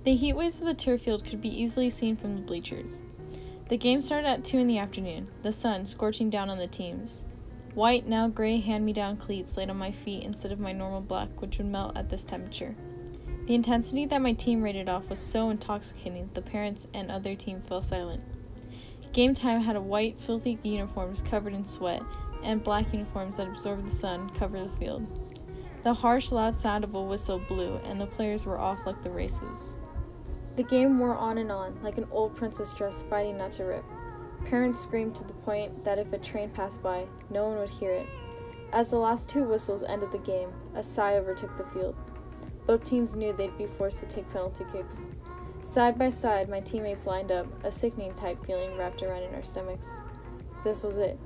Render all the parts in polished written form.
The heat waves of the turf field could be easily seen from the bleachers. The game started at 2 in the afternoon, the sun scorching down on the teams. White, now gray hand-me-down cleats laid on my feet instead of my normal black, which would melt at this temperature. The intensity that my team rated off was so intoxicating that the parents and other team fell silent. Game time had a white, filthy uniforms covered in sweat, and black uniforms that absorbed the sun cover the field. The harsh, loud sound of a whistle blew, and the players were off like the races. The game wore on, like an old princess dress fighting not to rip. Parents screamed to the point that if a train passed by, no one would hear it. As the last 2 whistles ended the game, a sigh overtook the field. Both teams knew they'd be forced to take penalty kicks. Side by side, my teammates lined up, a sickening tight feeling wrapped around in our stomachs. This was it.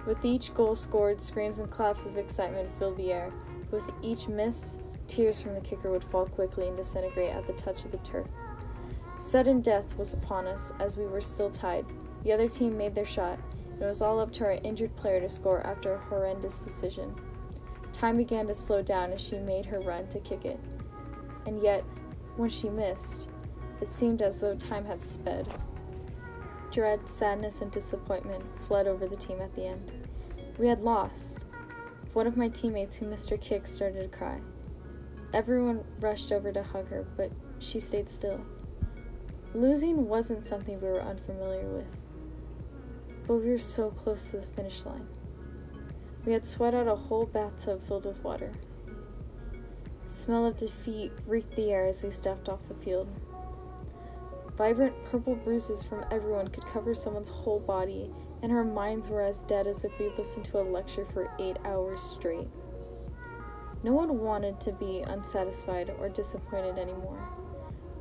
With each goal scored, screams and claps of excitement filled the air. With each miss, tears from the kicker would fall quickly and disintegrate at the touch of the turf. Sudden death was upon us as we were still tied. The other team made their shot, and it was all up to our injured player to score after a horrendous decision. Time began to slow down as she made her run to kick it. And yet, when she missed, it seemed as though time had sped. Dread, sadness, and disappointment fled over the team at the end. We had lost. One of my teammates who missed her kick started to cry. Everyone rushed over to hug her, but she stayed still. Losing wasn't something we were unfamiliar with, but we were so close to the finish line. We had sweat out a whole bathtub filled with water. The smell of defeat reeked the air as we stepped off the field. Vibrant purple bruises from everyone could cover someone's whole body, and our minds were as dead as if we'd listened to a lecture for 8 hours straight. No one wanted to be unsatisfied or disappointed anymore.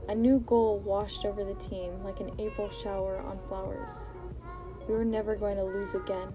A new goal washed over the team like an April shower on flowers. We were never going to lose again.